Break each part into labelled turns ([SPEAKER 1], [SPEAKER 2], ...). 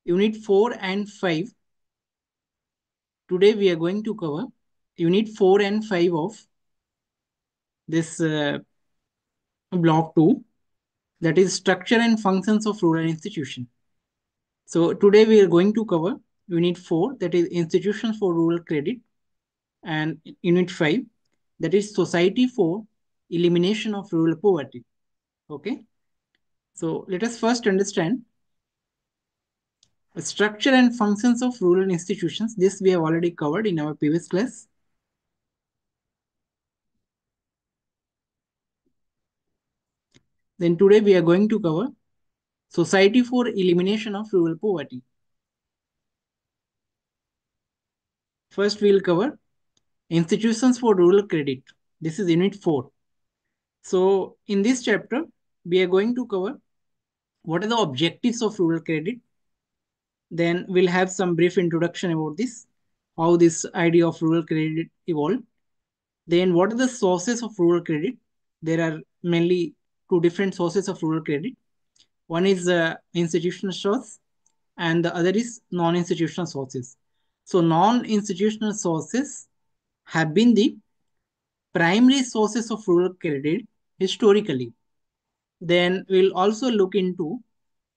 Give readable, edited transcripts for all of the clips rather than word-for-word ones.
[SPEAKER 1] Unit 4 and 5. Today we are going to cover Unit 4 and 5 of this block 2, that is structure and functions of rural institution. So today we are going to cover Unit 4, that is institutions for rural credit, and Unit 5, that is society for elimination of rural poverty. Okay, so let us first understand the structure and functions of rural institutions. This we have already covered in our previous class. Then today we are going to cover Society for Elimination of Rural Poverty. First we will cover Institutions for Rural Credit. This is Unit 4. So in this chapter, we are going to cover what are the objectives of rural credit. Then we'll have some brief introduction about this, how this idea of rural credit evolved. Then what are the sources of rural credit? There are mainly two different sources of rural credit. One is institutional source and the other is non-institutional sources. So non-institutional sources have been the primary sources of rural credit historically. Then we'll also look into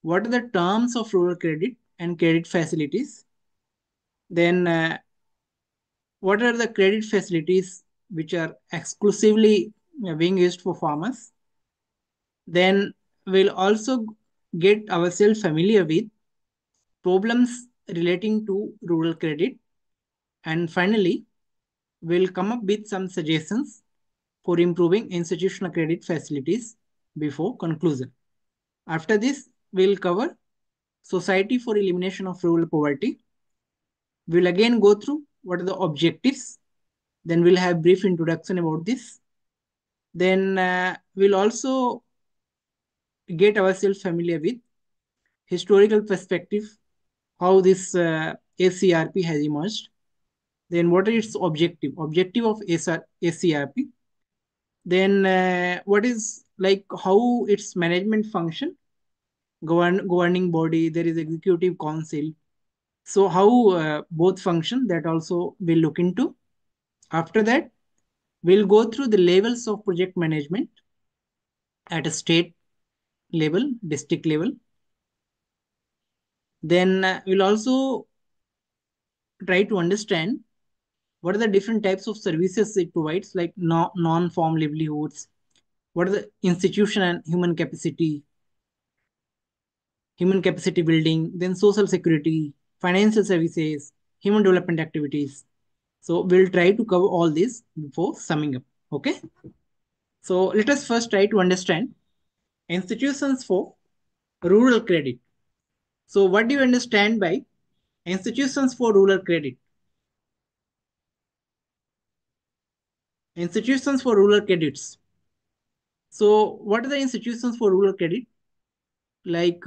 [SPEAKER 1] what are the terms of rural credit and credit facilities. Then what are the credit facilities which are exclusively being used for farmers. Then we'll also get ourselves familiar with problems relating to rural credit. And finally, we'll come up with some suggestions for improving institutional credit facilities before conclusion. After this, we'll cover Society for Elimination of Rural Poverty. We'll again go through what are the objectives. Then we'll have brief introduction about this. Then we'll also get ourselves familiar with historical perspective, how this ACRP has emerged. Then what is its objective of ACRP. Then what is like how its management function, governing body, there is executive council. So how both function, that also we'll look into. After that, we'll go through the levels of project management at a state level, district level. Then we'll also try to understand what are the different types of services it provides, like non-farm livelihoods, what are the institution and human capacity building, then social security, financial services, human development activities. So we'll try to cover all this before summing up. Okay. So let us first try to understand institutions for rural credit. So what do you understand by institutions for rural credit? Institutions for rural credits. So what are the institutions for rural credit? Like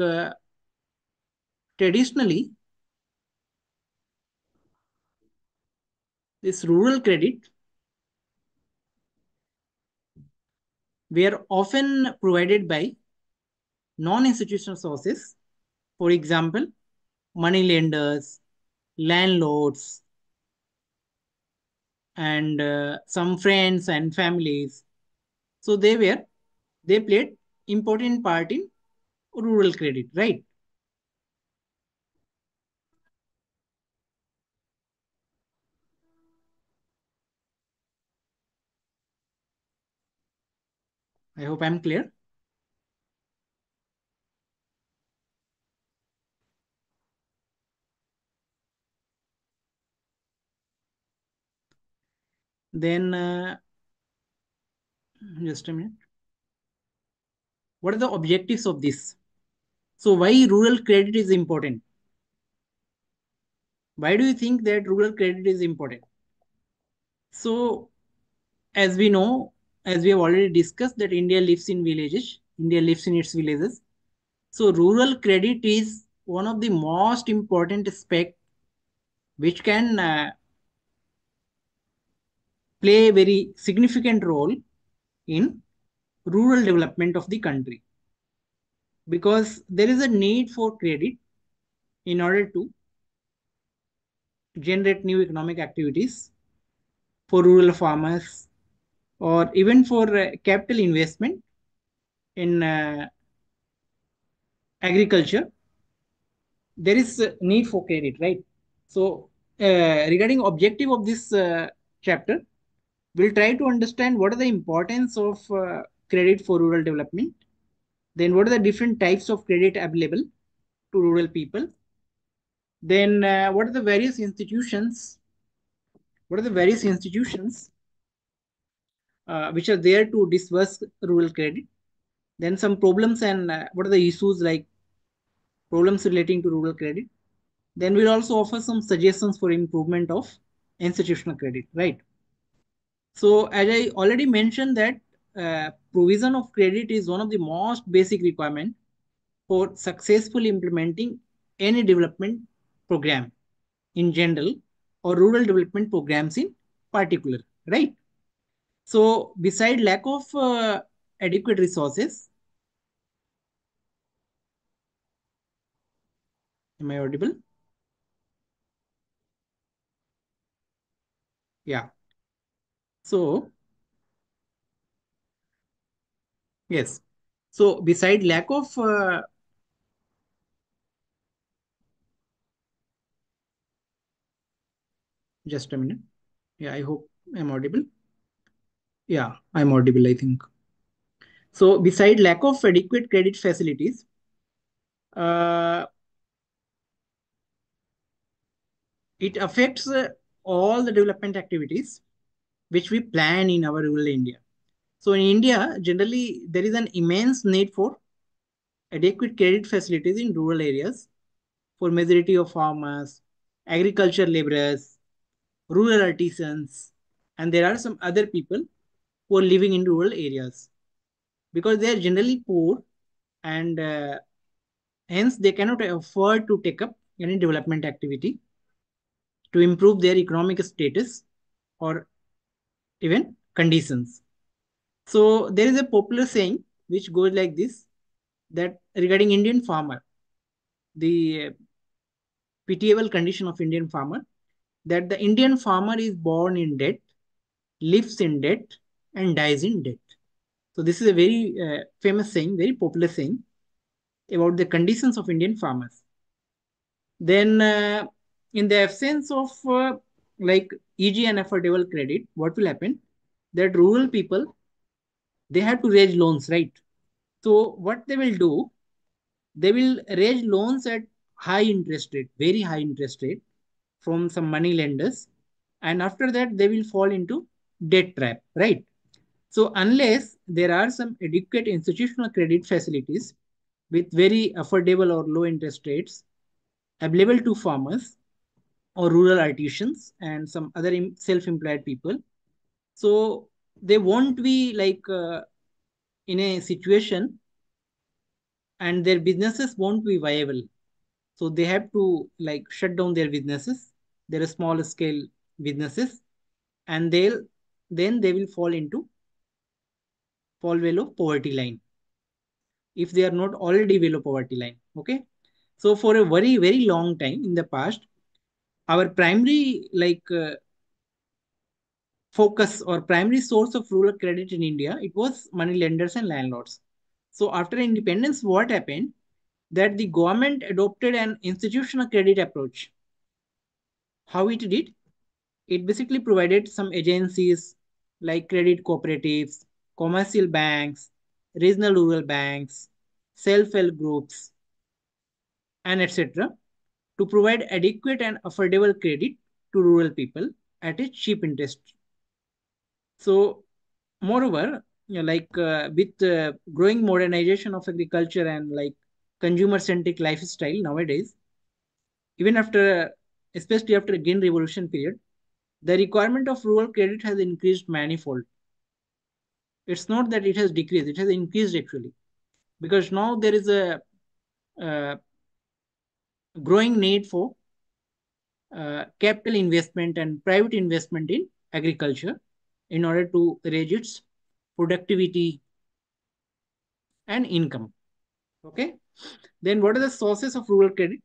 [SPEAKER 1] traditionally, this rural credit were often provided by non-institutional sources. For example, money lenders, landlords, and some friends and families. So they played important part in rural credit, right? I hope I'm clear. Then just a minute. What are the objectives of this? So why rural credit is important? Why do you think that rural credit is important? So as we know, as we have already discussed, that India lives in villages. India lives in its villages. So rural credit is one of the most important aspect which can play a very significant role in rural development of the country, because there is a need for credit in order to generate new economic activities for rural farmers or even for capital investment in agriculture. There is a need for credit, right? So regarding objective of this chapter, we'll try to understand what are the importance of credit for rural development, then what are the different types of credit available to rural people, then what are the various institutions which are there to disburse rural credit, then some problems and what are the issues like problems relating to rural credit. Then we'll also offer some suggestions for improvement of institutional credit, right? So as I already mentioned that provision of credit is one of the most basic requirement for successfully implementing any development program in general or rural development programs in particular, right? So beside lack of adequate resources, am I audible? Yeah. So yes. So beside lack of just a minute. Yeah, I hope I'm audible. Yeah, I'm audible, I think. So beside lack of adequate credit facilities, uh, it affects all the development activities which we plan in our rural India. So in India, generally there is an immense need for adequate credit facilities in rural areas for majority of farmers, agriculture laborers, rural artisans, and there are some other people who are living in rural areas because they are generally poor and hence they cannot afford to take up any development activity to improve their economic status or even conditions. So there is a popular saying which goes like this, that regarding Indian farmer, the pitiable condition of Indian farmer, that the Indian farmer is born in debt, lives in debt, and dies in debt. So this is a very famous saying, very popular saying about the conditions of Indian farmers. Then, in the absence of like easy and affordable credit, what will happen? That rural people, they have to raise loans, right? So what they will do, they will raise loans at high interest rate, very high interest rate from some money lenders, and after that they will fall into debt trap, right? So unless there are some adequate institutional credit facilities with very affordable or low interest rates available to farmers or rural artisans and some other self-employed people, so they won't be like in a situation and their businesses won't be viable. So they have to like shut down their businesses, their small scale businesses, and they will fall below poverty line if they are not already below poverty line. Okay. So for a very long time in the past, our primary focus or primary source of rural credit in India, it was money lenders and landlords. So after independence, what happened? That the government adopted an institutional credit approach. How it did? It basically provided some agencies like credit cooperatives, commercial banks, regional rural banks, self-help groups, and etc. to provide adequate and affordable credit to rural people at a cheap interest. So, moreover, with growing modernization of agriculture and like consumer-centric lifestyle nowadays, even after, especially after the Green Revolution period, the requirement of rural credit has increased manifold. It's not that it has decreased; it has increased actually, because now there is a uh, growing need for capital investment and private investment in agriculture in order to raise its productivity and income. Okay. Then what are the sources of rural credit?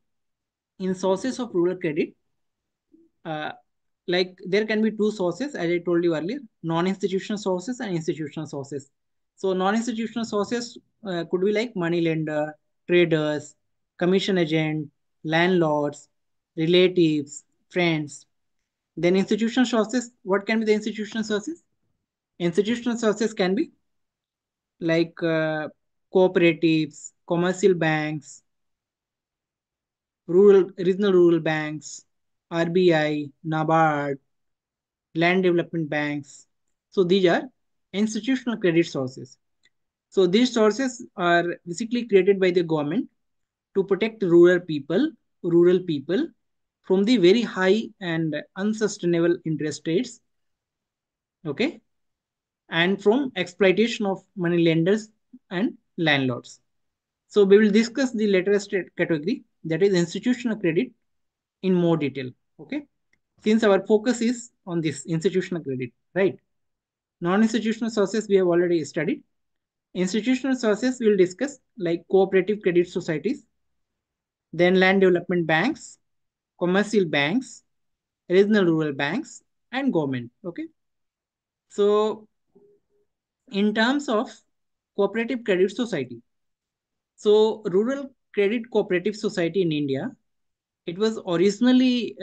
[SPEAKER 1] in sources of rural credit, uh, like there can be two sources, as I told you earlier: non-institutional sources and institutional sources. So non-institutional sources could be like money lender, traders, commission agent, landlords, relatives, friends. Then institutional sources, what can be the institutional sources? Institutional sources can be like cooperatives, commercial banks, rural regional rural banks, RBI, NABARD, land development banks. So these are institutional credit sources. So these sources are basically created by the government to protect rural people from the very high and unsustainable interest rates, okay, and from exploitation of money lenders and landlords. So we will discuss the latest category, that is institutional credit, in more detail. Okay. Since our focus is on this institutional credit, right? Non-institutional sources we have already studied. Institutional sources we will discuss like cooperative credit societies, then land development banks, commercial banks, regional rural banks, and government. Okay. So in terms of cooperative credit society, so rural credit cooperative society in India, it was originally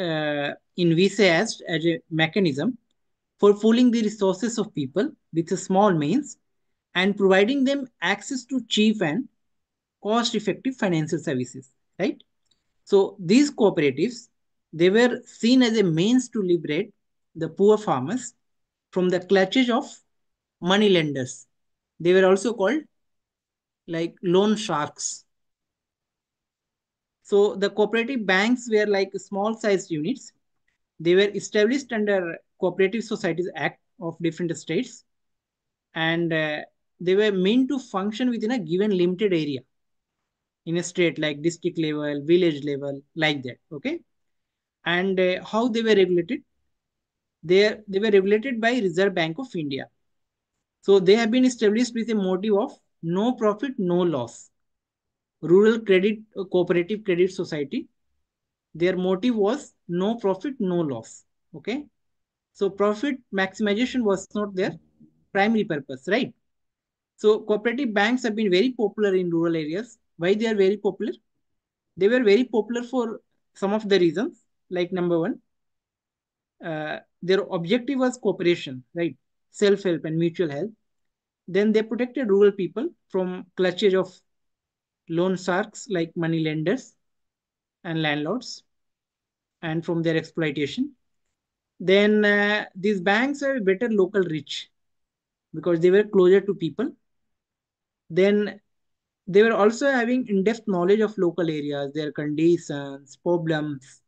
[SPEAKER 1] envisaged as a mechanism for pooling the resources of people with a small means and providing them access to cheap and cost effective financial services, right? So these cooperatives, they were seen as a means to liberate the poor farmers from the clutches of money lenders. They were also called like loan sharks. So the cooperative banks were like small sized units. They were established under Cooperative Societies Act of different states, and they were meant to function within a given limited area in a state, like district level, village level, like that. Okay. And how they were regulated? They were regulated by Reserve Bank of India. So they have been established with a motive of no profit, no loss. Rural Credit Cooperative Credit Society, their motive was no profit, no loss. Okay. So profit maximization was not their primary purpose, right? So cooperative banks have been very popular in rural areas. Why they are very popular? They were very popular for some of the reasons. Like number one, their objective was cooperation, right? Self-help and mutual help. Then they protected rural people from clutches of loan sharks like money lenders and landlords, and from their exploitation. Then these banks have better local reach because they were closer to people. Then they were also having in-depth knowledge of local areas, their conditions, problems.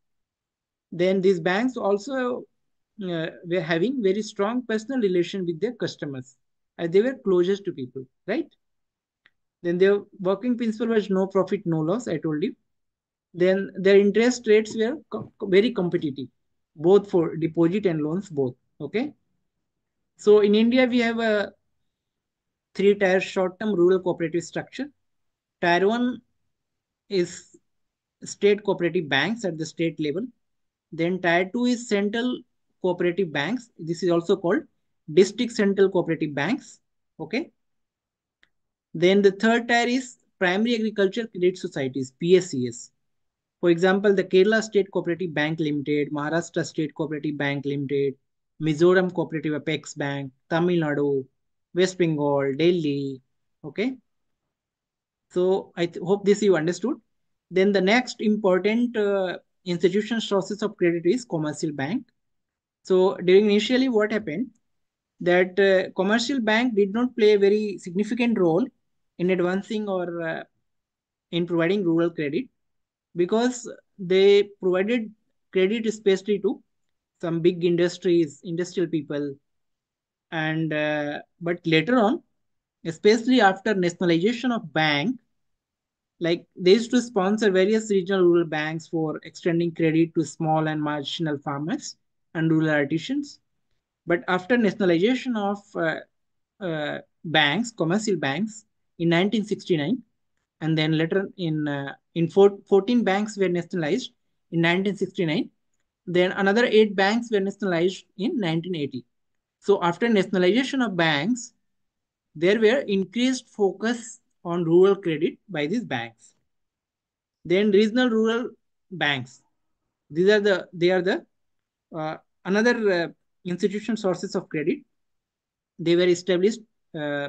[SPEAKER 1] Then these banks also were having very strong personal relation with their customers as they were closest to people, right? Then their working principle was no profit, no loss, I told you. Then their interest rates were very competitive, both for deposit and loans, both. Okay. So in India, we have a three-tier short-term rural cooperative structure. Tier 1 is state cooperative banks at the state level. Then tier 2 is central cooperative banks. This is also called district central cooperative banks. Okay. Then the third tier is primary agriculture credit societies, PSCS. For example, the Kerala State Cooperative Bank Limited, Maharashtra State Cooperative Bank Limited, Mizoram Cooperative Apex Bank, Tamil Nadu, West Bengal, Delhi. Okay. So I hope this you understood. Then the next important institution sources of credit is commercial bank. So during initially what happened, that commercial bank did not play a very significant role in advancing or in providing rural credit, because they provided credit especially to some big industries, industrial people, and but later on, especially after nationalization of bank, like they used to sponsor various regional rural banks for extending credit to small and marginal farmers and rural artisans. But after nationalization of banks, commercial banks, in 1969, and then later in 14 banks were nationalized in 1969. Then another eight banks were nationalized in 1980. So after nationalization of banks, there were increased focus on rural credit by these banks. Then regional rural banks. They are the uh, another institution sources of credit. They were established uh,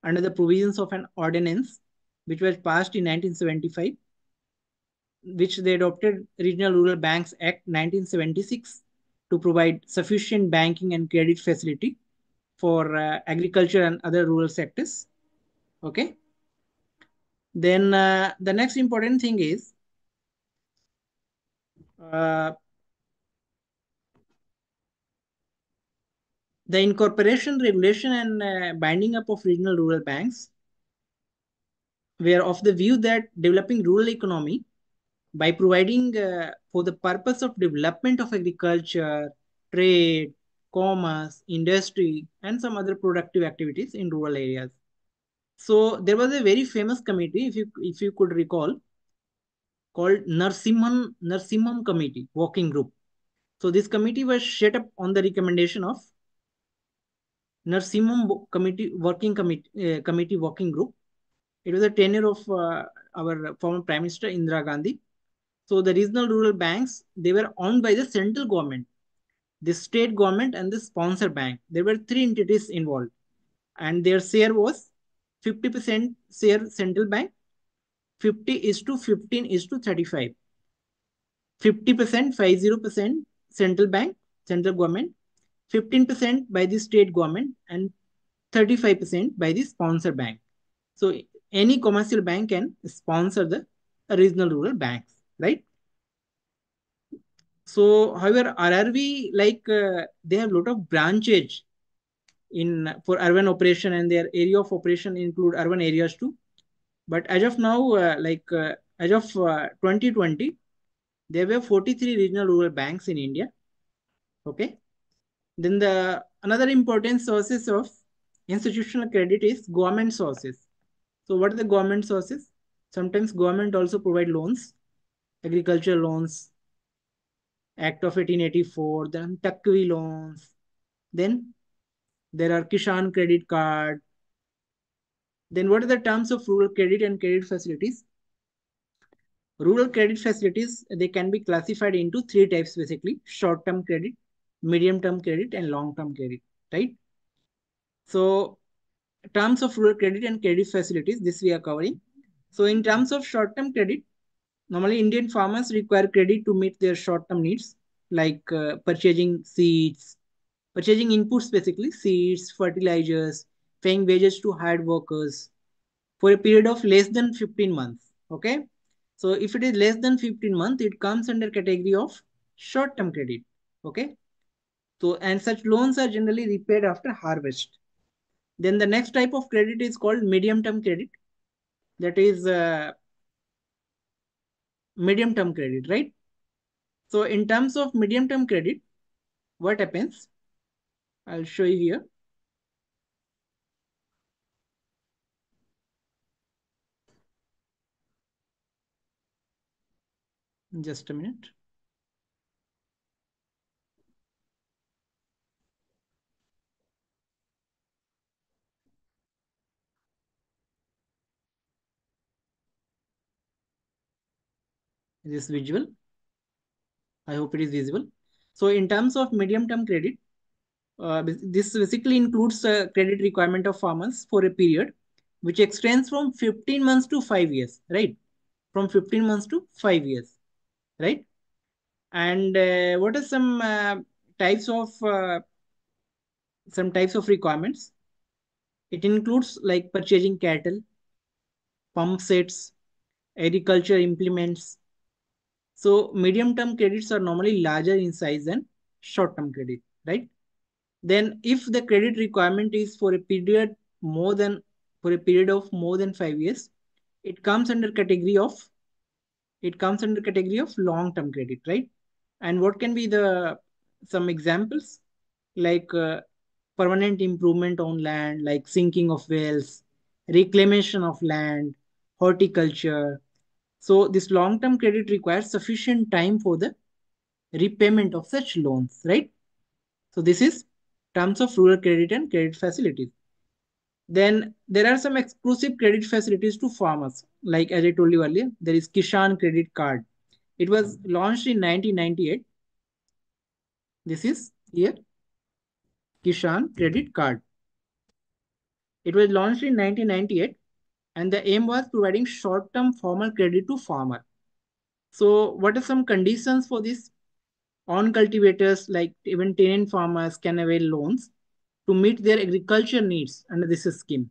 [SPEAKER 1] under the provisions of an ordinance which was passed in 1975, which they adopted Regional Rural Banks Act 1976 to provide sufficient banking and credit facility for agriculture and other rural sectors. Okay. Then the next important thing is uh, the incorporation, regulation, and binding up of regional rural banks were of the view that developing rural economy by providing for the purpose of development of agriculture, trade, commerce, industry, and some other productive activities in rural areas. So there was a very famous committee, if you could recall, called Narsimham Committee Working Group. So this committee was set up on the recommendation of Committee Working Group. It was a tenure of our former Prime Minister Indira Gandhi. So the regional rural banks, they were owned by the central government, the state government, and the sponsor bank. There were three entities involved, and their share was 50% share central bank, 50 is to 15 is to 35, 50%, 50% central bank, central government, 15% by the state government, and 35% by the sponsor bank. So any commercial bank can sponsor the regional rural banks, right? So, however, RRV, like they have a lot of branches in for urban operation, and their area of operation include urban areas too. But as of now, as of 2020, there were 43 regional rural banks in India. Okay. Then the another important sources of institutional credit is government sources. So what are the government sources? Sometimes government also provide loans, agriculture loans, Act of 1884, then Takvi loans. Then there are Kishan credit card. Then what are the terms of rural credit and credit facilities? Rural credit facilities, they can be classified into three types basically: short-term credit, medium-term credit, and long-term credit, right? So terms of rural credit and credit facilities, this we are covering. So in terms of short-term credit, normally Indian farmers require credit to meet their short-term needs, like purchasing seeds, purchasing inputs basically, seeds, fertilizers, paying wages to hired workers for a period of less than 15 months. Okay. So if it is less than 15 months, it comes under category of short-term credit. Okay. So and such loans are generally repaid after harvest. Then the next type of credit is called medium-term credit. That is medium-term credit, right? So in terms of medium-term credit, what happens? I'll show you here. Just a minute. Is this visual? I hope it is visible. So in terms of medium-term credit, this basically includes credit requirement of farmers for a period which extends from 15 months to 5 years, right? From 15 months to 5 years, right? And what are types of some types of requirements? It includes like purchasing cattle, pump sets, agriculture implements. So medium term credits are normally larger in size than short term credit, right? Then if the credit requirement is more than for a period of more than 5 years, it comes under category of long term credit, right? And what can be the some examples, like permanent improvement on land, like sinking of wells, reclamation of land, horticulture, So this long-term credit requires sufficient time for the repayment of such loans, right? So this is terms of rural credit and credit facilities. Then there are some exclusive credit facilities to farmers. Like as I told you earlier, there is Kishan Credit Card. It was launched in 1998. This is here, Kishan Credit Card. It was launched in 1998 and the aim was providing short-term formal credit to farmer. So what are some conditions for this? On cultivators like even tenant farmers can avail loans to meet their agriculture needs under this scheme.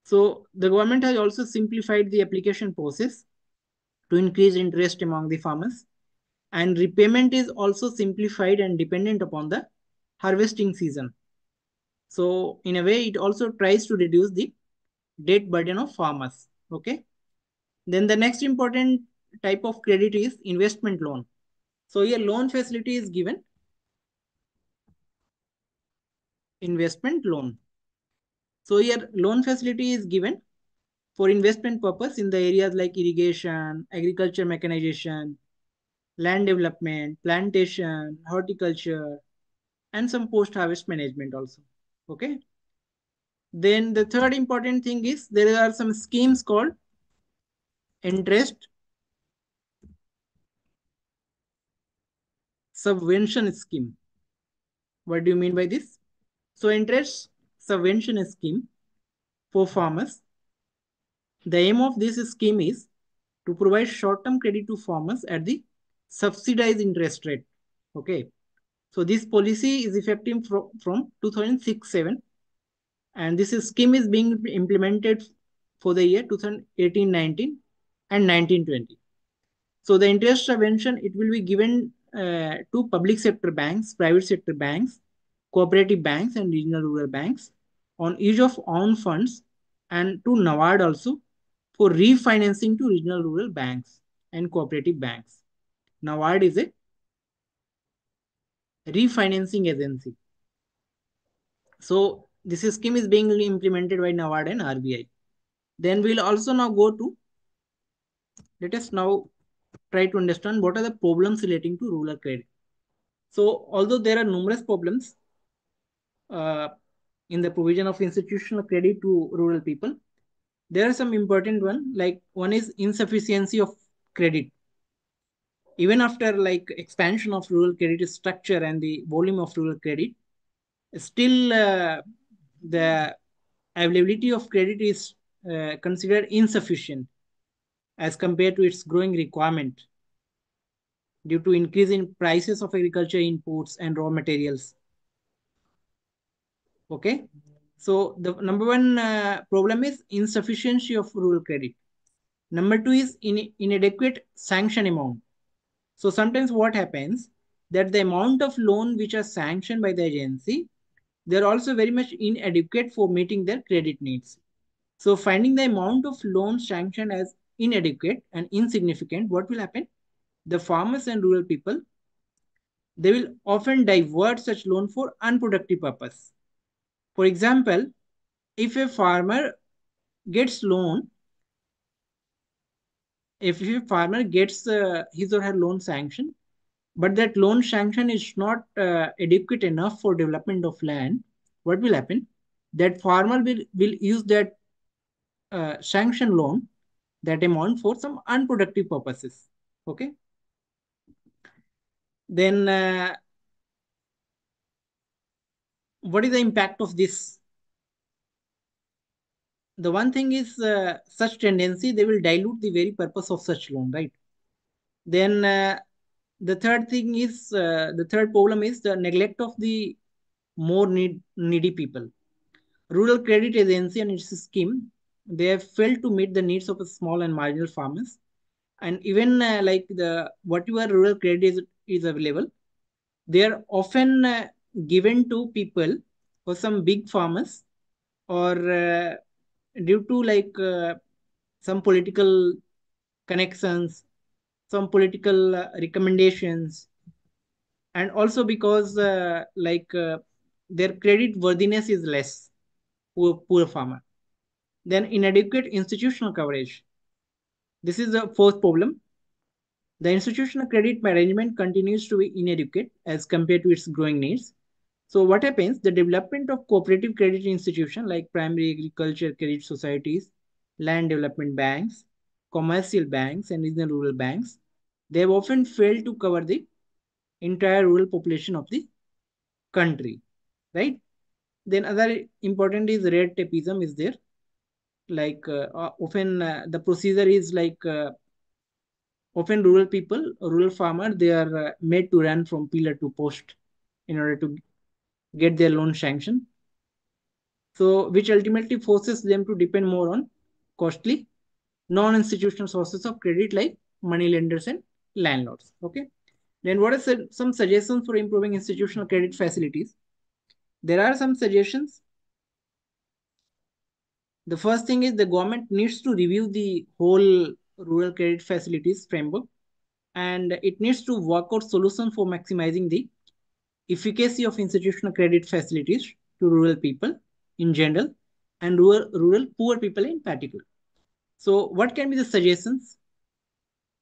[SPEAKER 1] So the government has also simplified the application process to increase interest among the farmers, and repayment is also simplified and dependent upon the harvesting season. So in a way it also tries to reduce the debt burden of farmers. Okay. Then the next important type of credit is investment loan. So here loan facility is given, investment loan. So here loan facility is given for investment purpose in the areas like irrigation, agriculture mechanization, land development, plantation, horticulture, and some post-harvest management also. Okay. Then the third important thing is there are some schemes called interest subvention scheme. What do you mean by this? So interest subvention scheme for farmers. The aim of this scheme is to provide short-term credit to farmers at the subsidized interest rate. Okay. So this policy is effective from 2006-7, and this scheme is being implemented for the year 2018-19 and 19-20. So the interest subvention it will be given to public sector banks, private sector banks, cooperative banks, and regional rural banks on use of own funds, and to NABARD also for refinancing to regional rural banks and cooperative banks. NABARD is a refinancing agency. So this scheme is being implemented by NABARD and RBI. Then we'll also now go to, let us now try to understand what are the problems relating to rural credit. So although there are numerous problems uh, in the provision of institutional credit to rural people, there are some important one. Like one is insufficiency of credit. Even after like expansion of rural credit structure and the volume of rural credit, still the availability of credit is considered insufficient as compared to its growing requirement due to increase in prices of agriculture inputs and raw materials. Okay. So the number one problem is insufficiency of rural credit. Number two is inadequate sanction amount. So sometimes what happens that the amount of loan which are sanctioned by the agency, they're also very much inadequate for meeting their credit needs. So finding the amount of loan sanctioned as inadequate and insignificant, what will happen? The farmers and rural people, they will often divert such loan for unproductive purpose. For example, if a farmer gets loan, if a farmer gets his or her loan sanction, but that loan sanction is not adequate enough for development of land, what will happen? That farmer will use that sanction loan, that amount for some unproductive purposes. Okay. Then what is the impact of this? The one thing is such tendency, they will dilute the very purpose of such loan, right? Then the third thing is the third problem is the neglect of the more needy people. Rural Credit Agency and its scheme, they have failed to meet the needs of small and marginal farmers. And even like the whatever rural credit is available, they are often given to people or some big farmers, or due to like some political connections, some political recommendations, and also because their credit worthiness is less, poor farmer. Then inadequate institutional coverage. This is the first problem. The institutional credit management continues to be inadequate as compared to its growing needs. So what happens? The development of cooperative credit institutions like primary agriculture credit societies, land development banks, commercial banks, and regional rural banks, they have often failed to cover the entire rural population of the country, right? Then other important is red tapeism is there. Like often the procedure is like often rural people, rural farmer, they are made to run from pillar to post in order to get their loan sanction. So which ultimately forces them to depend more on costly non-institutional sources of credit like money lenders and landlords. Okay. Then what are some suggestions for improving institutional credit facilities? There are some suggestions. The first thing is the government needs to review the whole rural credit facilities framework, and it needs to work out solutions for maximizing the efficacy of institutional credit facilities to rural people in general and rural poor people in particular. So what can be the suggestions?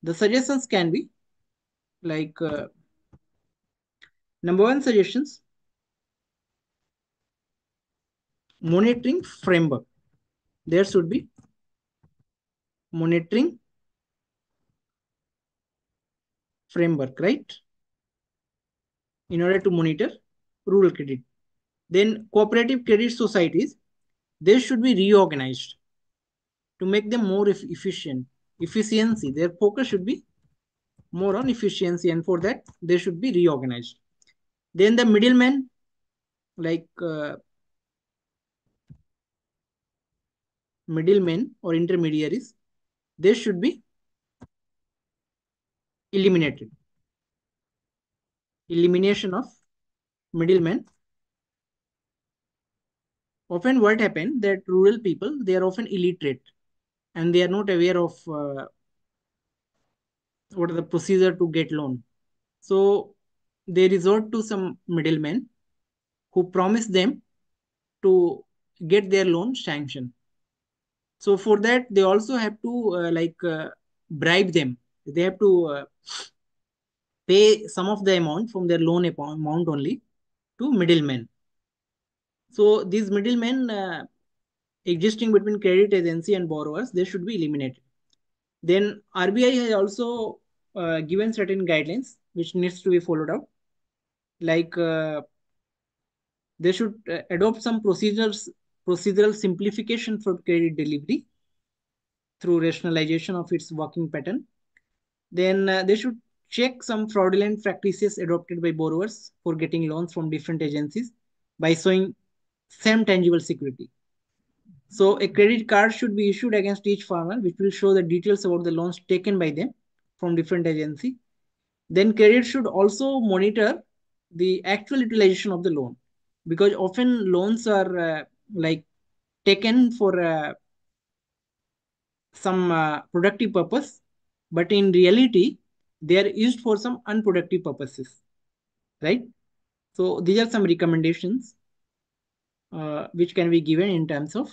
[SPEAKER 1] The suggestions can be like number one suggestions, monitoring framework. There should be monitoring framework, right? In order to monitor rural credit. Then cooperative credit societies, they should be reorganized to make them more efficient. Efficiency, their focus should be more on efficiency, and for that they should be reorganized. Then the middlemen, like middlemen or intermediaries, they should be eliminated. Elimination of middlemen. Often what happens that rural people, they are often illiterate and they are not aware of what is the procedure to get loan. So they resort to some middlemen who promise them to get their loan sanctioned. So for that they also have to bribe them. They have to pay some of the amount from their loan amount only to middlemen. So these middlemen existing between credit agency and borrowers, they should be eliminated. Then RBI has also given certain guidelines which needs to be followed up. Like they should adopt some procedural simplification for credit delivery through rationalization of its working pattern. Then they should check some fraudulent practices adopted by borrowers for getting loans from different agencies by showing same tangible security. So a credit card should be issued against each farmer, which will show the details about the loans taken by them from different agency. Then credit should also monitor the actual utilization of the loan, because often loans are like taken for some productive purpose, but in reality they are used for some unproductive purposes, right? So these are some recommendations which can be given in terms of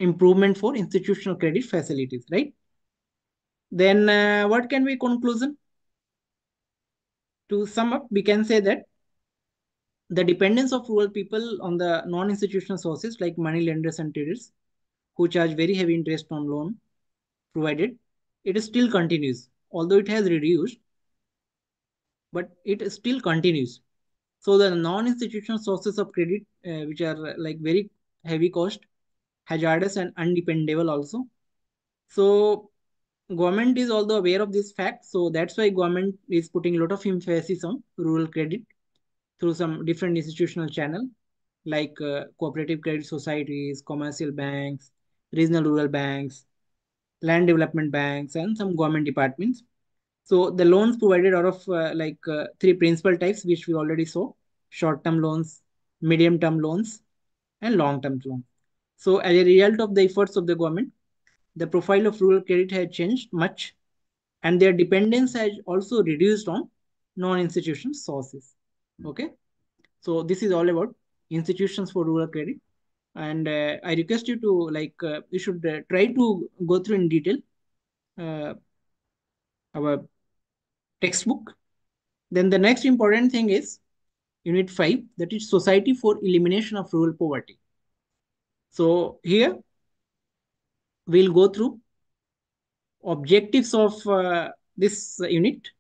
[SPEAKER 1] improvement for institutional credit facilities, right? Then what can be conclusion? To sum up, we can say that the dependence of rural people on the non-institutional sources like money lenders and traders who charge very heavy interest on loan provided, it still continues. Although it has reduced, but it still continues. So the non-institutional sources of credit, which are like very heavy cost, hazardous and undependable also. So government is also aware of this fact. So that's why government is putting a lot of emphasis on rural credit through some different institutional channel like cooperative credit societies, commercial banks, regional rural banks, land development banks, and some government departments. So the loans provided out of three principal types, which we already saw: short-term loans, medium-term loans, and long-term loans. So as a result of the efforts of the government, the profile of rural credit has changed much, and their dependence has also reduced on non-institutional sources. Okay, so this is all about institutions for rural credit. And I request you to you should try to go through in detail uh, our textbook. Then the next important thing is Unit 5, that is Society for Elimination of Rural Poverty. So here we'll go through objectives of this unit.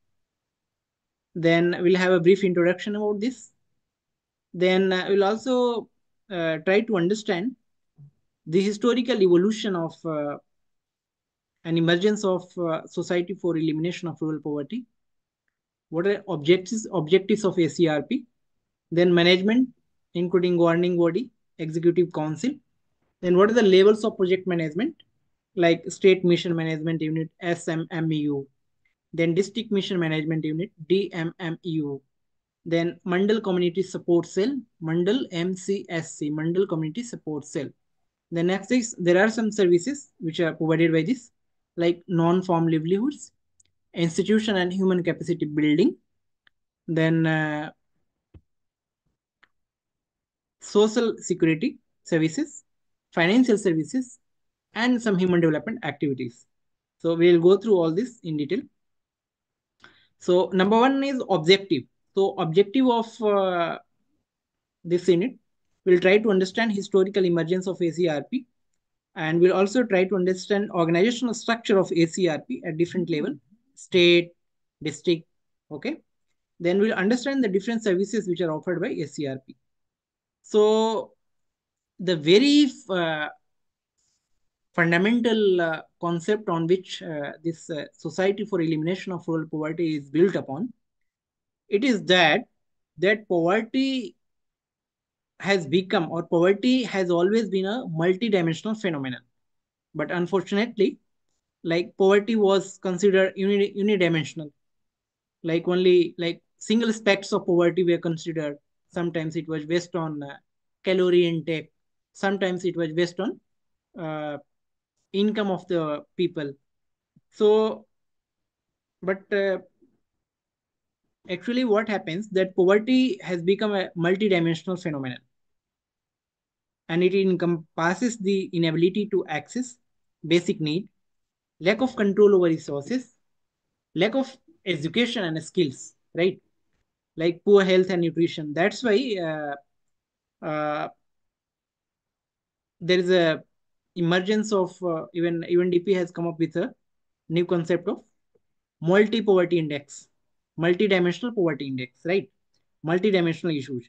[SPEAKER 1] Then we'll have a brief introduction about this. Then we'll also try to understand the historical evolution of an emergence of Society for Elimination of Rural Poverty. What are objectives of ACRP? Then management, including governing body, executive council. Then what are the levels of project management? Like State Mission Management Unit, SMMEU. Then District Mission Management Unit, DMMEU. Then Mandal Community Support Cell, Mandal MCSC, Mandal Community Support Cell. The next is there are some services which are provided by this, like non-farm livelihoods, institution and human capacity building, then social security services, financial services, and some human development activities. So we'll go through all this in detail. So number one is objective. So objective of this unit, we'll try to understand historical emergence of ACRP, and we'll also try to understand organizational structure of ACRP at different level, state, district, okay. Then we'll understand the different services which are offered by ACRP. So the very fundamental concept on which this Society for Elimination of Rural Poverty is built upon, it is that poverty has become, or poverty has always been, a multidimensional phenomenon. But unfortunately, like poverty was considered unidimensional, like only like single aspects of poverty were considered. Sometimes it was based on calorie intake, sometimes it was based on uh, income of the people. So but actually what happens, that poverty has become a multidimensional phenomenon, and it encompasses the inability to access basic need, lack of control over resources, lack of education and skills, right? Like poor health and nutrition. That's why there is a emergence of even UNDP has come up with a new concept of multi poverty index, multi-dimensional poverty index, right? Multi-dimensional issues.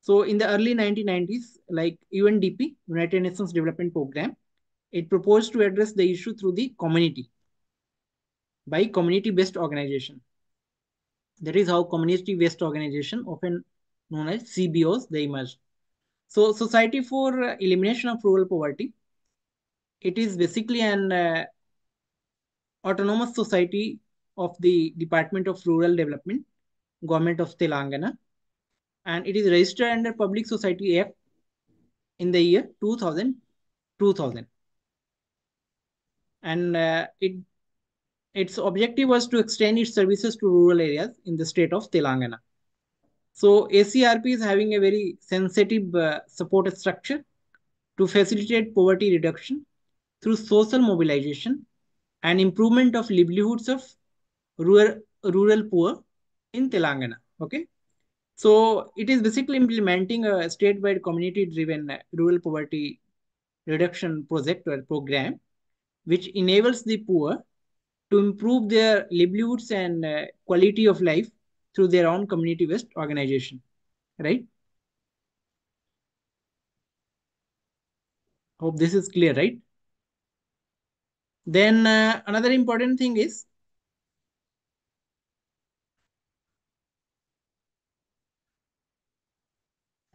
[SPEAKER 1] So in the early 1990s, like UNDP, United Nations Development Program, it proposed to address the issue through the community, by community-based organization. That is how community-based organization, often known as CBOs, they emerged. So Society for Elimination of Rural Poverty, it is basically an autonomous society of the Department of Rural Development, Government of Telangana, and it is registered under Public Society Act in the year 2000. And its objective was to extend its services to rural areas in the state of Telangana. So ACRP is having a very sensitive support structure to facilitate poverty reduction through social mobilization and improvement of livelihoods of rural poor in Telangana. Okay. So it is basically implementing a state-wide community-driven rural poverty reduction project or program, which enables the poor to improve their livelihoods and quality of life through their own community-based organization. Right? Hope this is clear, right? Then another important thing is,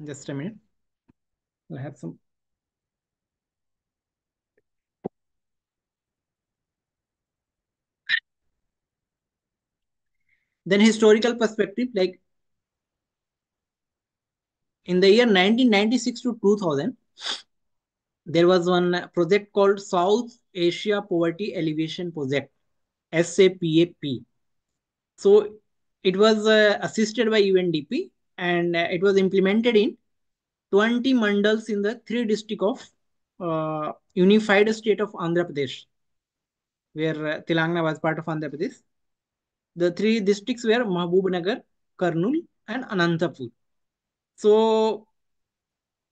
[SPEAKER 1] just a minute, I have some. Then historical perspective, like in the year 1996 to 2000, there was one project called South Asia Poverty Alleviation Project, SAPAP. So it was assisted by UNDP, and it was implemented in 20 mandals in the three districts of unified state of Andhra Pradesh, where Telangana was part of Andhra Pradesh. The three districts were Mahbubnagar, Kurnool, and Anantapur. So,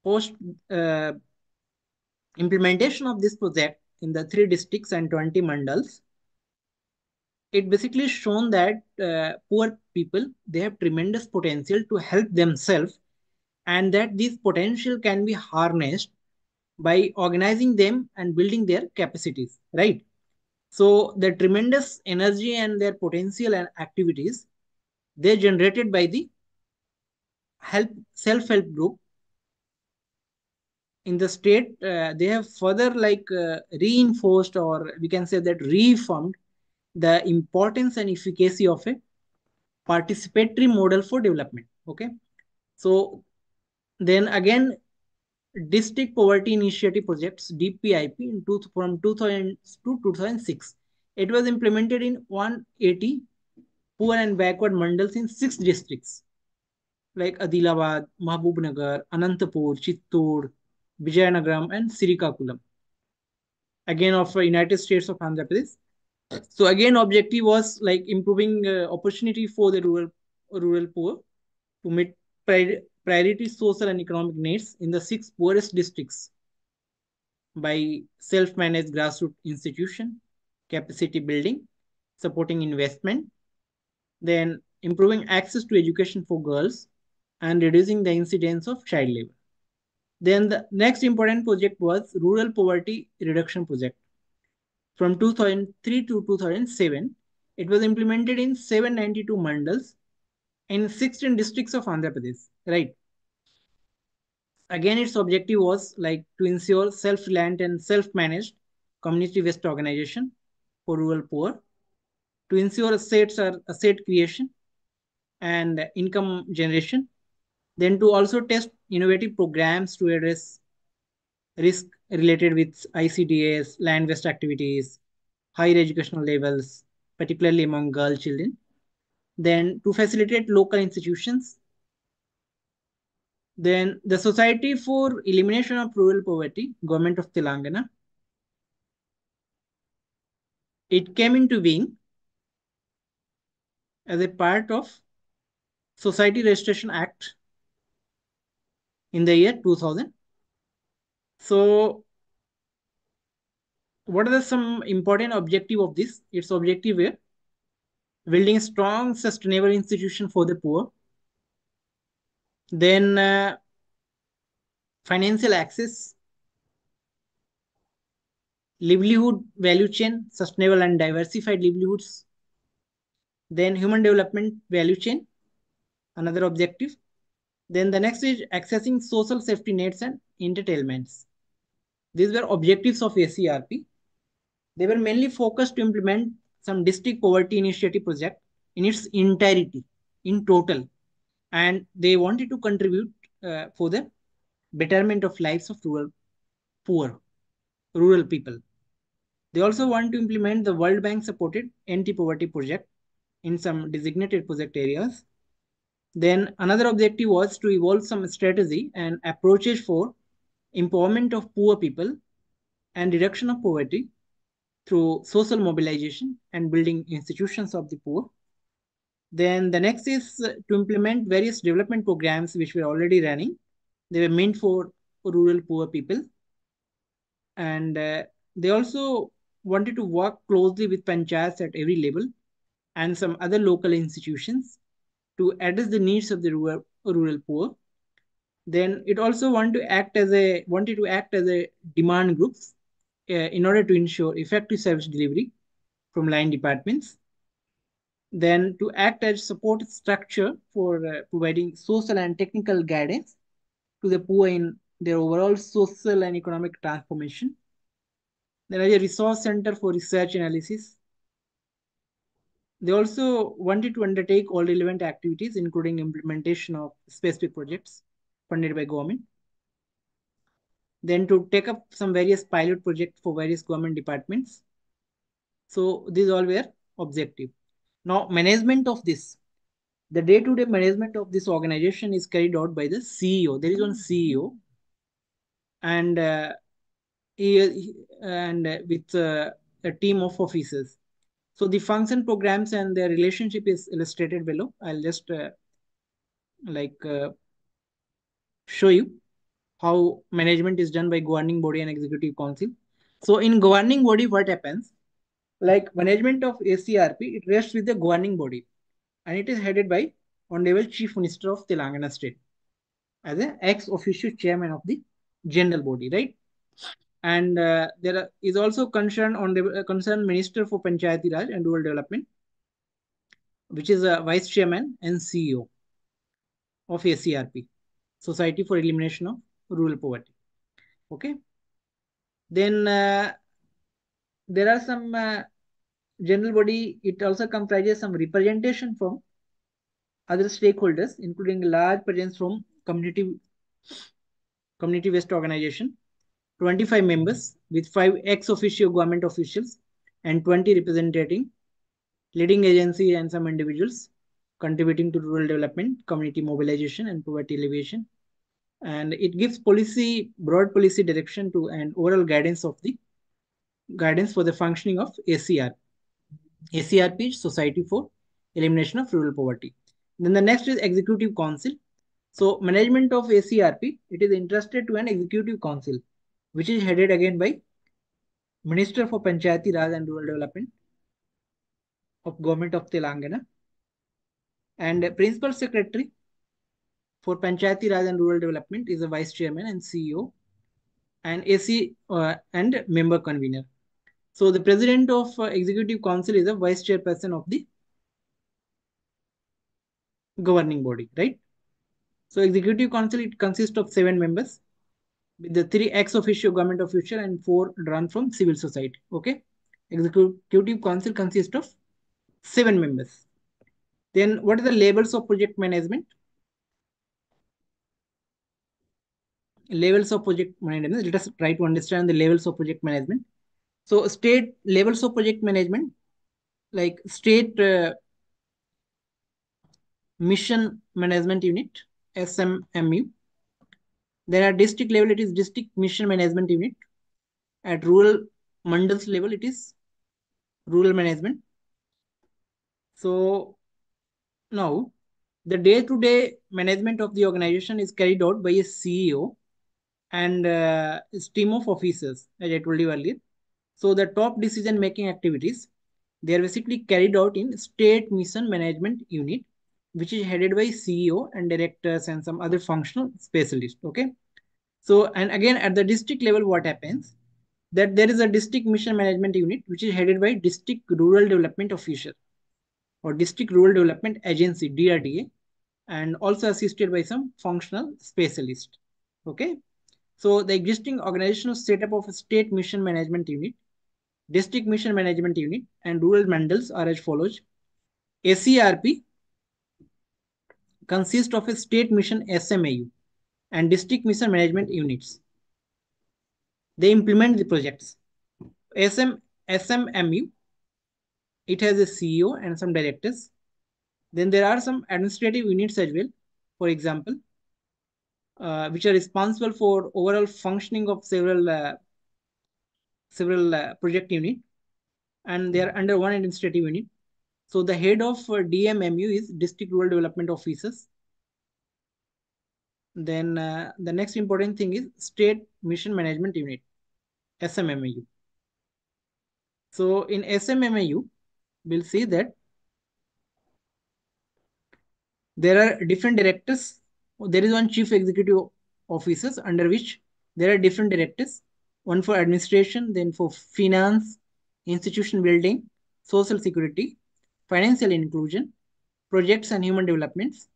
[SPEAKER 1] post uh, implementation of this project in the three districts and 20 mandals, it basically shown that poor people, they have tremendous potential to help themselves, and that this potential can be harnessed by organizing them and building their capacities, right? So the tremendous energy and their potential and activities, they're generated by the help self-help group in the state. They have further reinforced, or we can say that reaffirmed, the importance and efficacy of a participatory model for development. Okay, so then again, district poverty initiative projects DPIP from 2000 to 2006, it was implemented in 180 poor and backward mandals in 6 districts like Adilabad, Mahbubnagar, Anantapur, Chittoor, Vijayanagaram, and Srikakulam, again of United States of Andhra Pradesh. So again, objective was like improving opportunity for the rural poor to meet priority social and economic needs in the 6 poorest districts by self-managed grassroots institution, capacity building, supporting investment, then improving access to education for girls, and reducing the incidence of child labor. Then the next important project was Rural Poverty Reduction Project. From 2003 to 2007, it was implemented in 792 mandals in 16 districts of Andhra Pradesh. Right. Again, its objective was like to ensure self-reliant and self-managed community-based organization for rural poor, to ensure asset creation and income generation, then to also test innovative programs to address risk related with ICDS, land-based activities, higher educational levels, particularly among girl children. Then to facilitate local institutions. Then the Society for Elimination of Rural Poverty, Government of Telangana, it came into being as a part of Society Registration Act in the year 2000. So what are some important objective of this? Its objective were building a strong, sustainable institution for the poor. Then financial access, livelihood value chain, sustainable and diversified livelihoods. Then human development value chain, another objective. Then the next is accessing social safety nets and entertainments. These were objectives of ACRP. They were mainly focused to implement some district poverty initiative project in its entirety, in total, and they wanted to contribute for the betterment of lives of poor, rural people. They also want to implement the World Bank supported anti-poverty project in some designated project areas. Then another objective was to evolve some strategy and approaches for empowerment of poor people and reduction of poverty through social mobilization and building institutions of the poor. Then the next is to implement various development programs which were already running. They were meant for rural poor people, and they also wanted to work closely with panchayats at every level and some other local institutions to address the needs of the rural poor. Then it also wanted to act as a demand groups in order to ensure effective service delivery from line departments. Then to act as support structure for providing social and technical guidance to the poor in their overall social and economic transformation. There is a resource center for research analysis. They also wanted to undertake all relevant activities, including implementation of specific projects funded by government. Then to take up some various pilot projects for various government departments. So these all were objective. Now management of this. The day-to-day management of this organization is carried out by the CEO. There is one CEO, and with a team of officers. So the function programs and their relationship is illustrated below. I'll just like show you how management is done by governing body and executive council. So in governing body, what happens? Like management of ACRP, it rests with the governing body, and it is headed by Honorable Chief Minister of Telangana State as an ex officio chairman of the general body, right? And is also concerned on the concerned Minister for Panchayati Raj and Rural Development, which is a vice chairman and CEO of ACRP, Society for Elimination of Rural Poverty. Okay. Then there are some general body. It also comprises some representation from other stakeholders, including large presence from community-based organization, 25 members with 5 ex officio government officials and 20 representing leading agency and some individuals contributing to rural development, community mobilization, and poverty alleviation. And it gives broad policy direction to and overall guidance for the functioning of ACRP, Society for Elimination of Rural Poverty. Then the next is Executive Council. So management of ACRP, it is entrusted to an Executive Council, which is headed again by Minister for Panchayati Raj and Rural Development of Government of Telangana, and Principal Secretary for Panchayati Raj and Rural Development is a Vice Chairman and CEO, and AC and member convener. So the President of Executive Council is a Vice Chairperson of the governing body, right? So Executive Council, it consists of 7 members with the 3 ex officio government official and 4 drawn from civil society. Okay. Executive Council consists of 7 members. Then what are the levels of project management? Levels of project management. Let us try to understand the levels of project management. So state levels of project management, like state mission management unit, SMMU. There are district level, it is district mission management unit. At rural mandals level, it is rural management. So now the day-to-day management of the organization is carried out by a CEO and his team of officers, as I told you earlier. So the top decision-making activities, they are basically carried out in State Mission Management Unit, which is headed by CEO and directors and some other functional specialists. Okay. So, and again at the district level, what happens? That there is a district mission management unit which is headed by district rural development officer or district rural development agency, DRDA, and also assisted by some functional specialist. Okay. So the existing organizational setup of a state mission management unit, district mission management unit, and rural mandals are as follows. ACRP consists of a state mission SMAU and district mission management units. They implement the projects. SMMU, it has a CEO and some directors. Then there are some administrative units as well, for example, which are responsible for overall functioning of several project unit, and they are under one administrative unit. So the head of DMMU is District Rural Development Officers. Then the next important thing is State Mission Management Unit, SMMAU. So in SMMAU, we'll see that there are different directors. There is one chief executive officers under which there are different directors. One for administration, then for finance, institution building, social security, financial inclusion, projects and human developments,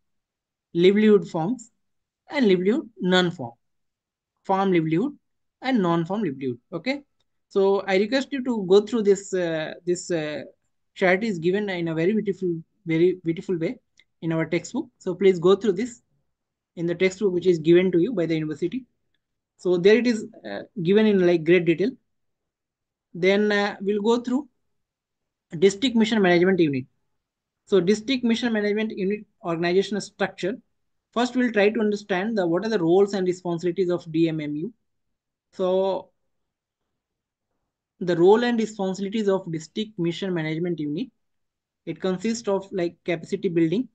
[SPEAKER 1] livelihood forms, and livelihood non-farm, farm livelihood, and non-farm livelihood. Okay, so I request you to go through this chart is given in a very beautiful way in our textbook. So please go through this in the textbook which is given to you by the university. So there it is given in like great detail. Then we'll go through district mission management unit. So district mission management unit organizational structure. First, we'll try to understand what are the roles and responsibilities of DMMU. So the role and responsibilities of district mission management unit. It consists of like capacity building,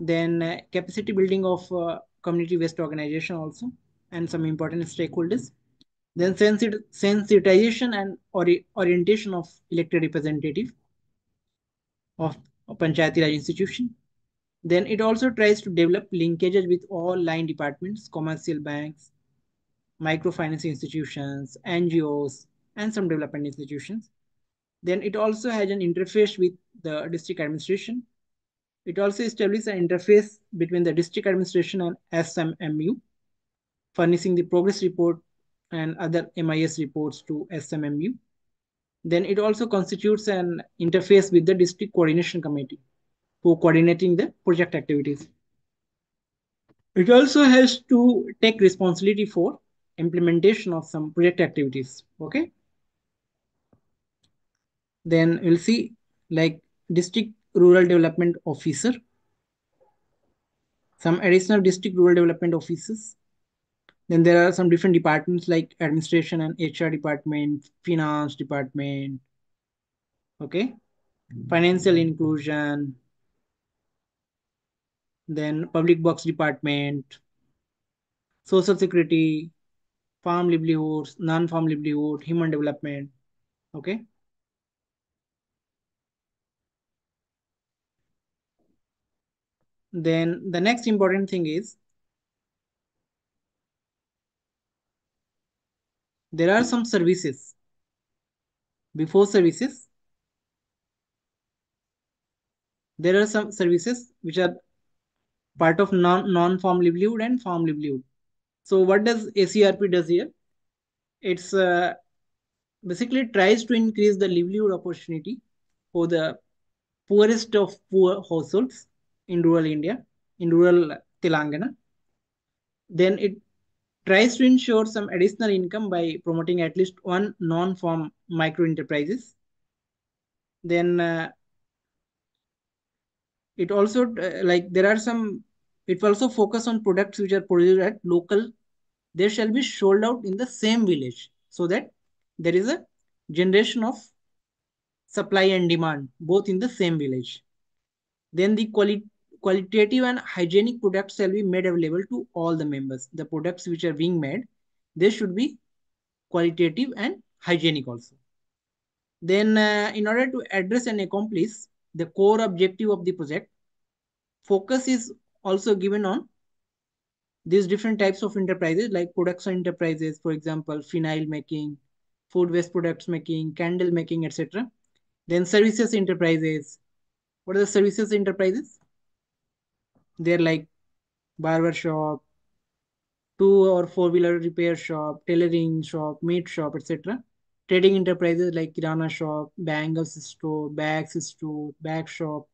[SPEAKER 1] then capacity building of community waste organization also, and some important stakeholders. Then sensitization and orientation of elected representative of Panchayati Raj institution. Then it also tries to develop linkages with all line departments, commercial banks, microfinance institutions, NGOs, and some development institutions. Then it also has an interface with the district administration. It also establishes an interface between the district administration and SMMU, furnishing the progress report and other MIS reports to SMMU. Then it also constitutes an interface with the district coordination committee for coordinating the project activities. It also has to take responsibility for implementation of some project activities. Okay. Then we'll see like district rural development officer, some additional district rural development officers. Then there are some different departments like administration and HR department, finance department, okay, financial inclusion, then public works department, social security, farm livelihoods, non-farm livelihood, human development, okay. Then the next important thing is there are some services. Before services, there are some services which are part of non-farm livelihood and farm livelihood. So what does ACRP does here? It's basically tries to increase the livelihood opportunity for the poorest of poor households in rural India, in rural Telangana. Then it tries to ensure some additional income by promoting at least one non-farm micro enterprises. Then it also like there are some. It also focus on products which are produced at local. They shall be sold out in the same village so that there is a generation of supply and demand both in the same village. Then the qualitative and hygienic products shall be made available to all the members. The products which are being made, they should be qualitative and hygienic also. Then, in order to address and accomplish the core objective of the project, focus is also given on these different types of enterprises like production enterprises, for example, phenol making, food waste products making, candle making, etc. Then services enterprises. What are the services enterprises? They're like barber shop, two or four wheeler repair shop, tailoring shop, meat shop, etc. Trading enterprises like kirana shop, bangles store, bags store, bag shop.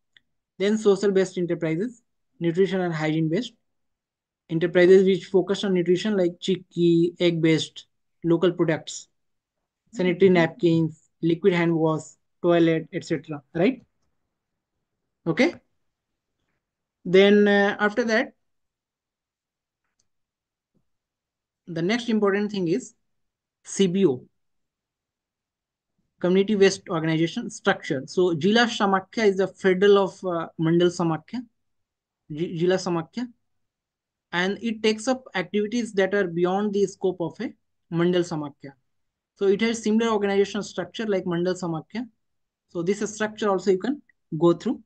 [SPEAKER 1] Then social based enterprises, nutrition and hygiene based enterprises which focus on nutrition like chicky, egg based, local products, sanitary napkins, liquid hand wash, toilet, etc. Right? Okay. Then after that, the next important thing is CBO, community based organization structure. So Jila Samakya is the federal of Mandal Samakya, Jila Samakya, and it takes up activities that are beyond the scope of a Mandal Samakya. So it has similar organizational structure like Mandal Samakya. So this structure also you can go through.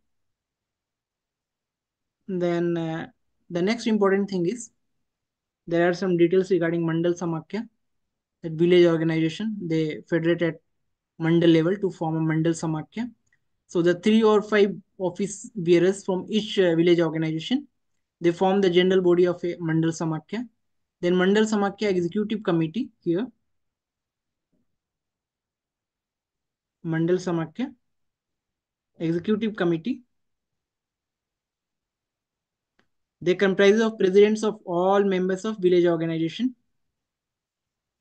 [SPEAKER 1] Then the next important thing is there are some details regarding Mandal Samakya, that village organization. They federate at Mandal level to form a Mandal Samakya. So the three or five office bearers from each village organization, they form the general body of a Mandal Samakya. Then Mandal Samakya Executive Committee here, Mandal Samakya Executive Committee. They comprise of presidents of all members of village organization,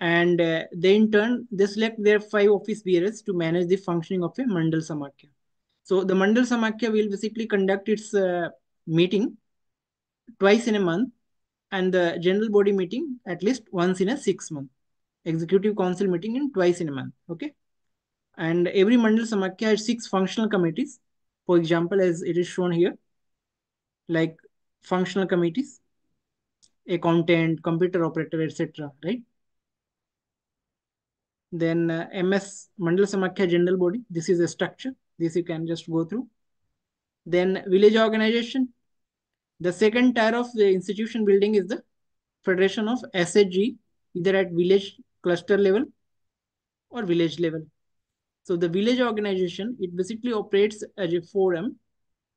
[SPEAKER 1] and they in turn they select their five office bearers to manage the functioning of a Mandal Samakya. So the Mandal Samakya will basically conduct its meeting twice in a month, and the general body meeting at least once in a 6 month. Executive council meeting in twice in a month. Okay. And every Mandal Samakya has 6 functional committees. For example, as it is shown here, like functional committees, accountant, computer operator, etc. Right? Then MS Mandal Samakya general body. This is a structure. This you can just go through. Then village organization. The second tier of the institution building is the federation of SHG, either at village cluster level or village level. So the village organization, it basically operates as a forum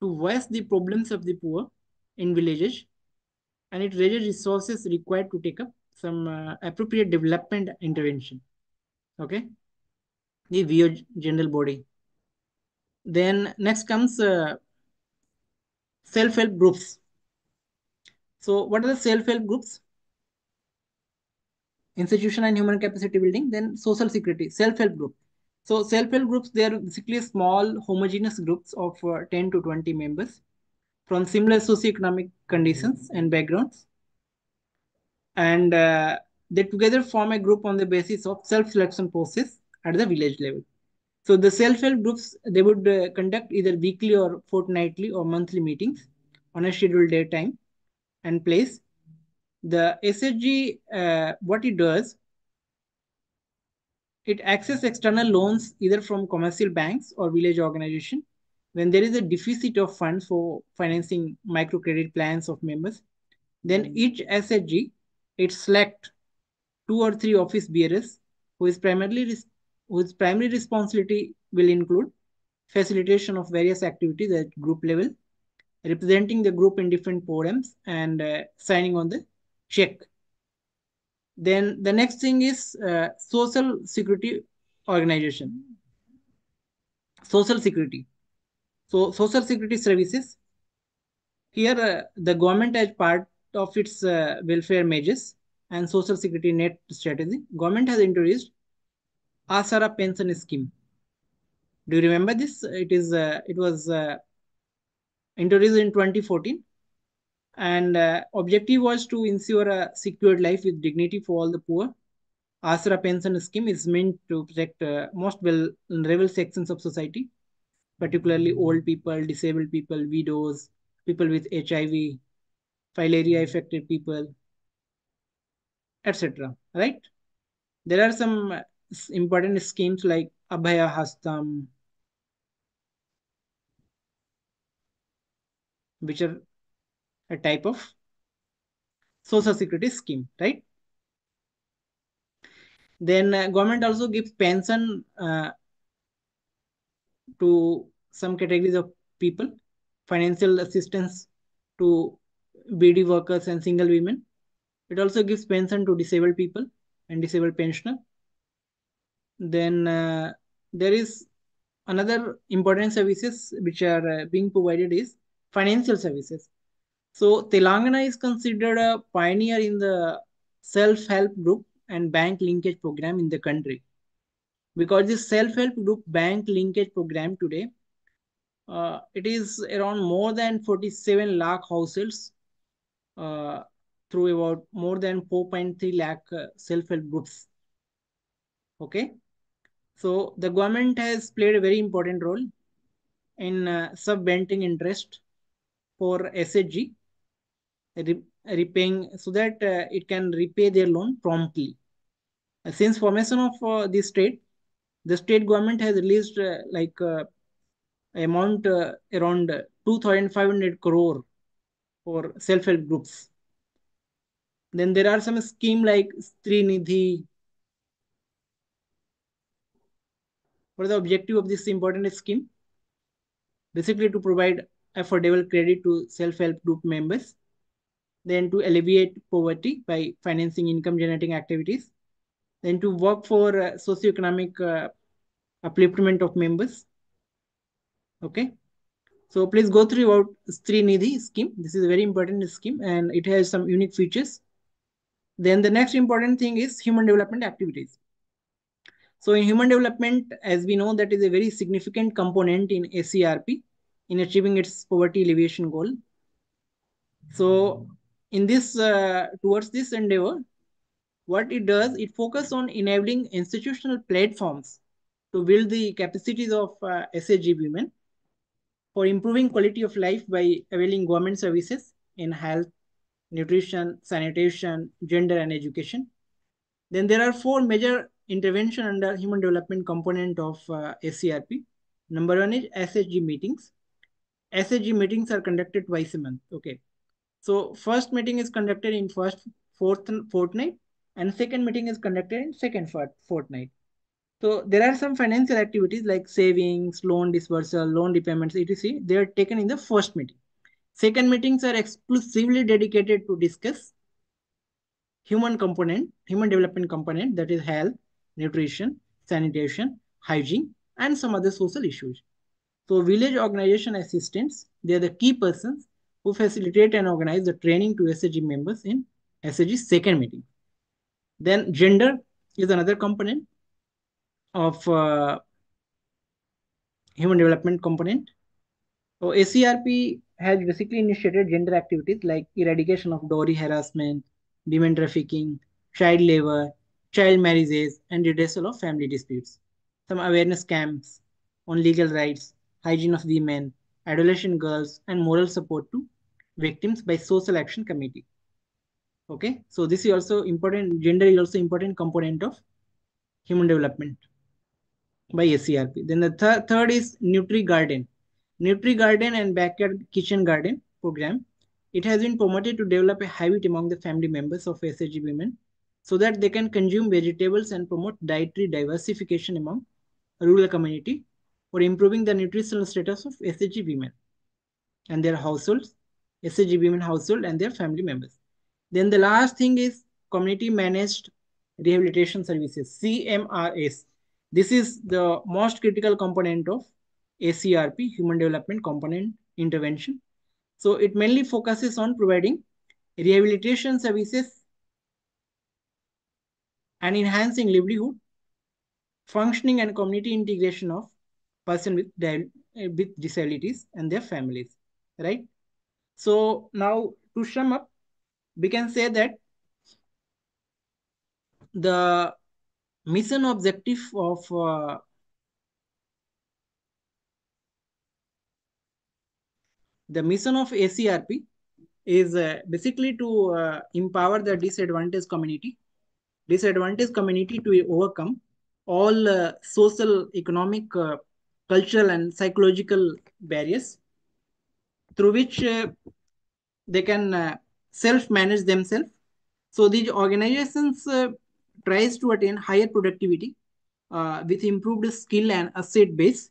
[SPEAKER 1] to voice the problems of the poor in villages, and it raises resources required to take up some appropriate development intervention. Okay, the VO general body. Then next comes self-help groups. So what are the self-help groups? Institution and human capacity building. Then social security, self-help group. So self-help groups, they are basically small homogeneous groups of 10 to 20 members from similar socioeconomic conditions and backgrounds, and they together form a group on the basis of self-selection process at the village level. So the self-help groups, they would conduct either weekly or fortnightly or monthly meetings on a scheduled day, time, and place. The SHG, what it does, it accesses external loans either from commercial banks or village organization when there is a deficit of funds for financing microcredit plans of members. Then each SHG, it select 2 or 3 office bearers who is whose primary responsibility will include facilitation of various activities at group level, representing the group in different forums, and signing on the check. Then the next thing is social security organization. Social security. So social security services. Here, the government, as part of its welfare measures and social security net strategy, government has introduced Asara pension scheme. Do you remember this? It was introduced in 2014, and objective was to ensure a secured life with dignity for all the poor. Asara pension scheme is meant to protect most vulnerable sections of society, particularly old people, disabled people, widows, people with HIV, filaria affected people, etc. Right? There are some important schemes like Abhaya Hastam, which are a type of social security scheme, right? Then government also gives pension to some categories of people, financial assistance to BD workers and single women. It also gives pension to disabled people and disabled pensioner. Then there is another important services which are being provided is financial services. So Telangana is considered a pioneer in the self-help group and bank linkage program in the country, because this self-help group bank linkage program today, it is around more than 47 lakh households uh, through about more than 4.3 lakh self-help groups. Okay, so the government has played a very important role in subventing interest for SHG, repaying so that it can repay their loan promptly. Since formation of the state government has released amount around 2,500 crore for self-help groups. Then there are some scheme like Stri Nidhi. What is the objective of this important scheme? Basically, to provide affordable credit to self-help group members, then to alleviate poverty by financing income-generating activities, then to work for socioeconomic upliftment of members. Okay, so please go through about Stri Nidhi scheme. This is a very important scheme and it has some unique features. Then the next important thing is human development activities. So in human development, as we know, that is a very significant component in ACRP in achieving its poverty alleviation goal. So in this towards this endeavor, what it does, it focuses on enabling institutional platforms to build the capacities of SAG women for improving quality of life by availing government services in health, nutrition, sanitation, gender, and education. Then there are four major intervention under human development component of ACRP. Number one is SHG meetings. SHG meetings are conducted twice a month. Okay. So first meeting is conducted in first fourth fortnight, and second meeting is conducted in second fortnight. So there are some financial activities like savings, loan dispersal, loan repayments, etc. They are taken in the first meeting. Second meetings are exclusively dedicated to discuss human development component, that is health, nutrition, sanitation, hygiene, and some other social issues. So village organization assistants, they are the key persons who facilitate and organize the training to SAG members in SAG second meeting. Then gender is another component of human development component. So ACRP has basically initiated gender activities like eradication of dowry harassment, women trafficking, child labor, child marriages, and redressal of family disputes. Some awareness camps on legal rights, hygiene of women, adolescent girls, and moral support to victims by social action committee. Okay, so this is also important. Gender is also important component of human development by ACRP. Then the third is Nutri Garden. Nutri Garden and Backyard Kitchen Garden program. It has been promoted to develop a habit among the family members of SHG women so that they can consume vegetables and promote dietary diversification among rural community for improving the nutritional status of SHG women and their households, SHG women household and their family members. Then the last thing is community managed rehabilitation services, CMRS. This is the most critical component of ACRP, human development component intervention. So it mainly focuses on providing rehabilitation services and enhancing livelihood, functioning and community integration of person with disabilities and their families, right? So now to sum up, we can say that the mission objective of the mission of ACRP is basically to empower the disadvantaged community to overcome all social, economic, cultural, and psychological barriers through which they can self-manage themselves. So these organizations tries to attain higher productivity with improved skill and asset base,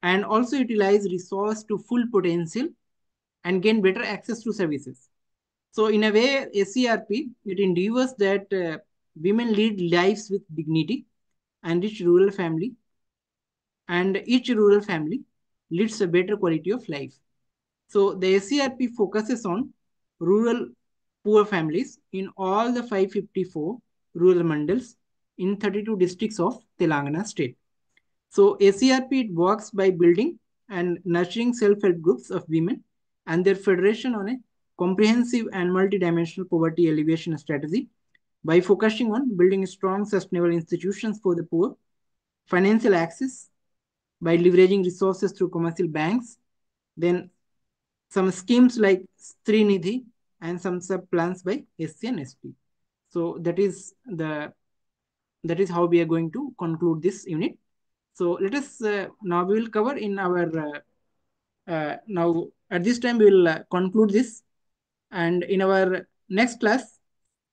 [SPEAKER 1] and also utilize resource to full potential and gain better access to services. So in a way, ACRP it endeavors that women lead lives with dignity, and each rural family leads a better quality of life. So the ACRP focuses on rural poor families in all the 554 rural mandals in 32 districts of Telangana state. So ACRP works by building and nurturing self-help groups of women and their federation on a comprehensive and multidimensional poverty alleviation strategy by focusing on building strong sustainable institutions for the poor, financial access by leveraging resources through commercial banks, then some schemes like Srinidhi and some sub plans by SC and ST. So that is how we are going to conclude this unit. So let us now we will cover in our now at this time we will conclude this, and in our next class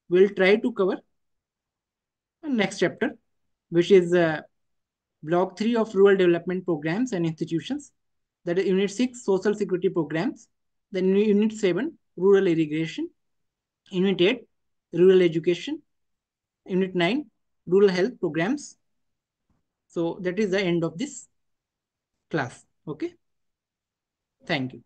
[SPEAKER 1] we will try to cover the next chapter, which is block 3 of rural development programs and institutions, that is unit 6 social security programs, then unit 7 rural irrigation, unit 8 rural education, unit 9 rural health programs. So that is the end of this class. Okay, thank you.